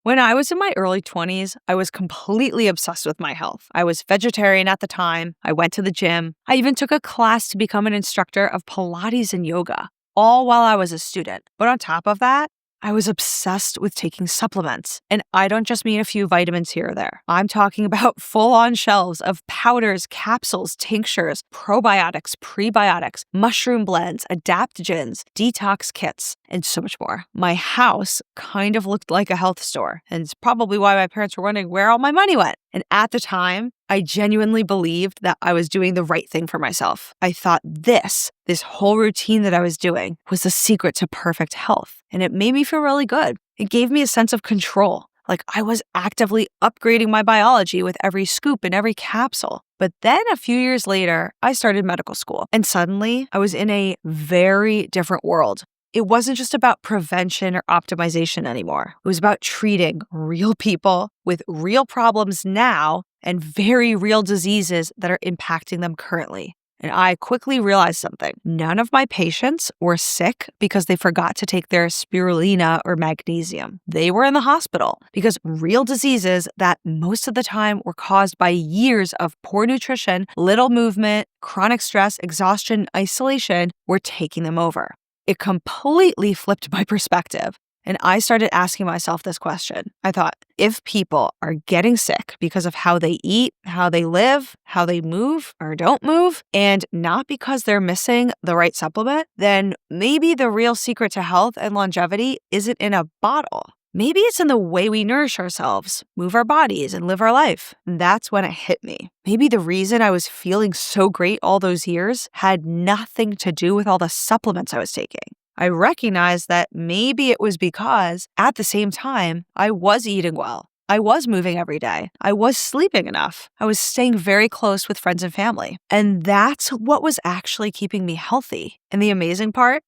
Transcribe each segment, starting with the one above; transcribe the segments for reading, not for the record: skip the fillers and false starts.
When I was in my early 20s, I was completely obsessed with my health. I was vegetarian at the time. I went to the gym. I even took a class to become an instructor of Pilates and yoga, all while I was a student. But on top of that, I was obsessed with taking supplements. And I don't just mean a few vitamins here or there. I'm talking about full-on shelves of powders, capsules, tinctures, probiotics, prebiotics, mushroom blends, adaptogens, detox kits, and so much more. My house kind of looked like a health store, and it's probably why my parents were wondering where all my money went. And at the time, I genuinely believed that I was doing the right thing for myself. I thought this whole routine that I was doing was the secret to perfect health. And it made me feel really good. It gave me a sense of control. Like I was actively upgrading my biology with every scoop and every capsule. But then a few years later, I started medical school. And suddenly I was in a very different world. It wasn't just about prevention or optimization anymore. It was about treating real people with real problems now and very real diseases that are impacting them currently. And I quickly realized something. None of my patients were sick because they forgot to take their spirulina or magnesium. They were in the hospital because real diseases that most of the time were caused by years of poor nutrition, little movement, chronic stress, exhaustion, isolation were taking them over. It completely flipped my perspective. And I started asking myself this question. I thought, if people are getting sick because of how they eat, how they live, how they move or don't move, and not because they're missing the right supplement, then maybe the real secret to health and longevity isn't in a bottle. Maybe it's in the way we nourish ourselves, move our bodies, and live our life. And that's when it hit me. Maybe the reason I was feeling so great all those years had nothing to do with all the supplements I was taking. I recognized that maybe it was because, at the same time, I was eating well. I was moving every day. I was sleeping enough. I was staying very close with friends and family. And that's what was actually keeping me healthy. And the amazing part,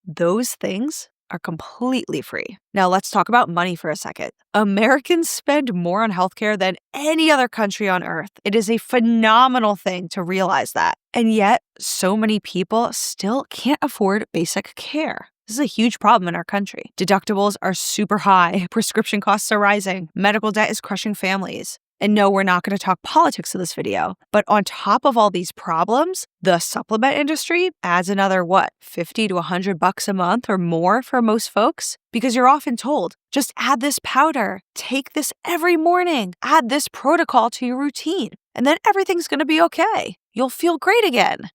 those things are completely free. Now let's talk about money for a second. Americans spend more on healthcare than any other country on earth. It is a phenomenal thing to realize that. And yet, so many people still can't afford basic care. This is a huge problem in our country. Deductibles are super high. Prescription costs are rising. Medical debt is crushing families. And no, we're not going to talk politics in this video. But on top of all these problems, the supplement industry adds another, $50 to $100 a month or more for most folks? Because you're often told, just add this powder, take this every morning, add this protocol to your routine, and then everything's going to be okay. You'll feel great again.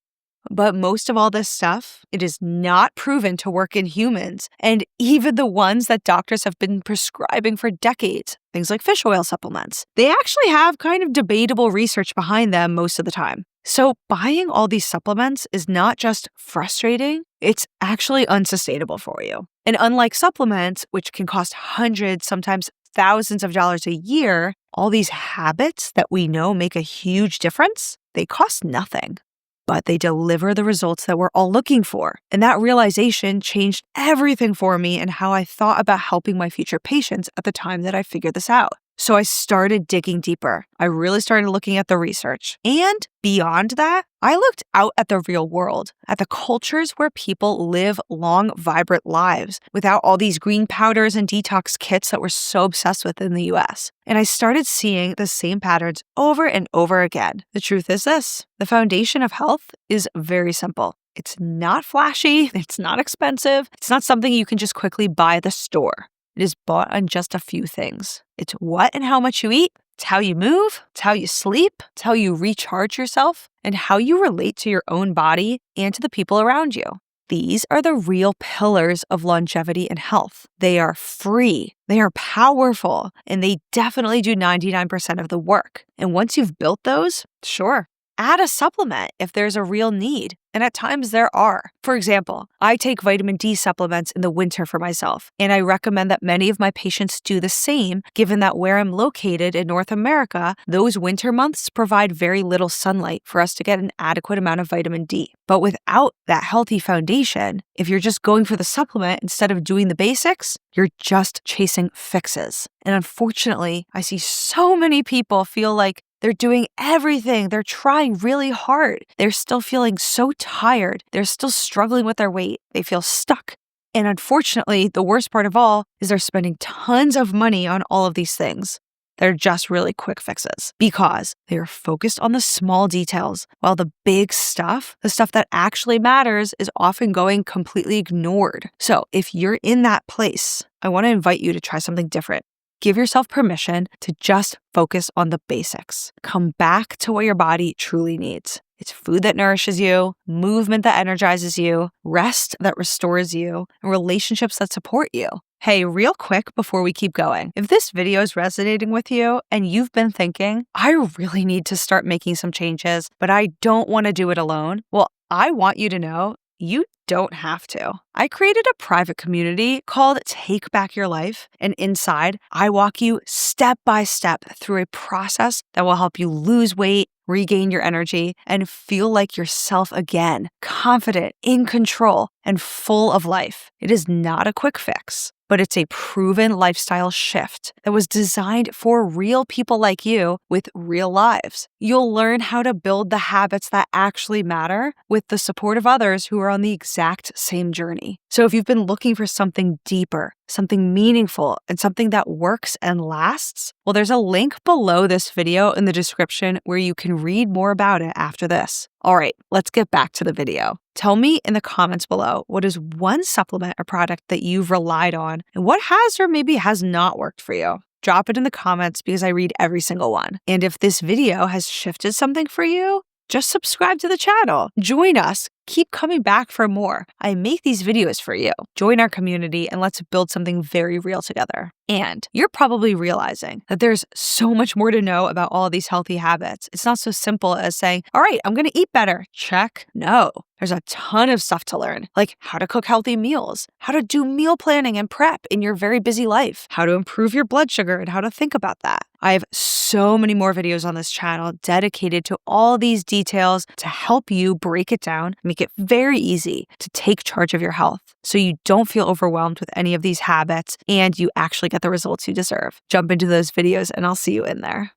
But most of all this stuff, it is not proven to work in humans. And even the ones that doctors have been prescribing for decades, things like fish oil supplements, they actually have kind of debatable research behind them most of the time. So buying all these supplements is not just frustrating, it's actually unsustainable for you. And unlike supplements, which can cost hundreds, sometimes thousands of dollars a year, all these habits that we know make a huge difference, they cost nothing. But they deliver the results that we're all looking for. And that realization changed everything for me and how I thought about helping my future patients at the time that I figured this out. So I started digging deeper. I really started looking at the research. And beyond that, I looked out at the real world, at the cultures where people live long, vibrant lives without all these green powders and detox kits that we're so obsessed with in the US. And I started seeing the same patterns over and over again. The truth is this, the foundation of health is very simple. It's not flashy, it's not expensive, it's not something you can just quickly buy at the store. It is bought on just a few things. It's what and how much you eat, it's how you move, it's how you sleep, it's how you recharge yourself, and how you relate to your own body and to the people around you. These are the real pillars of longevity and health. They are free, they are powerful, and they definitely do 99% of the work. And once you've built those, sure, add a supplement if there's a real need. And at times there are. For example, I take vitamin D supplements in the winter for myself, and I recommend that many of my patients do the same, given that where I'm located in North America, those winter months provide very little sunlight for us to get an adequate amount of vitamin D. But without that healthy foundation, if you're just going for the supplement instead of doing the basics, you're just chasing fixes. And unfortunately, I see so many people feel like they're doing everything. They're trying really hard. They're still feeling so tired. They're still struggling with their weight. They feel stuck. And unfortunately, the worst part of all is they're spending tons of money on all of these things. They're just really quick fixes because they are focused on the small details, while the big stuff, the stuff that actually matters, is often going completely ignored. So if you're in that place, I want to invite you to try something different. Give yourself permission to just focus on the basics. Come back to what your body truly needs. It's food that nourishes you, movement that energizes you, rest that restores you, and relationships that support you. Hey, real quick before we keep going, if this video is resonating with you and you've been thinking, I really need to start making some changes, but I don't want to do it alone, well, I want you to know you don't have to. I created a private community called Take Back Your Life, and inside, I walk you step by step through a process that will help you lose weight, regain your energy, and feel like yourself again, confident, in control, and full of life. It is not a quick fix, but it's a proven lifestyle shift that was designed for real people like you with real lives. You'll learn how to build the habits that actually matter with the support of others who are on the exact same journey. So if you've been looking for something deeper, something meaningful, and something that works and lasts, well, there's a link below this video in the description where you can read more about it after this. All right, let's get back to the video. Tell me in the comments below, what is one supplement or product that you've relied on and what has or maybe has not worked for you? Drop it in the comments because I read every single one. And if this video has shifted something for you, just subscribe to the channel. Join us. Keep coming back for more. I make these videos for you. Join our community and let's build something very real together. And you're probably realizing that there's so much more to know about all of these healthy habits. It's not so simple as saying, all right, I'm going to eat better. Check. No, there's a ton of stuff to learn, like how to cook healthy meals, how to do meal planning and prep in your very busy life, how to improve your blood sugar and how to think about that. I have so many more videos on this channel dedicated to all these details to help you break it down, make it very easy to take charge of your health so you don't feel overwhelmed with any of these habits and you actually get the results you deserve. Jump into those videos and I'll see you in there.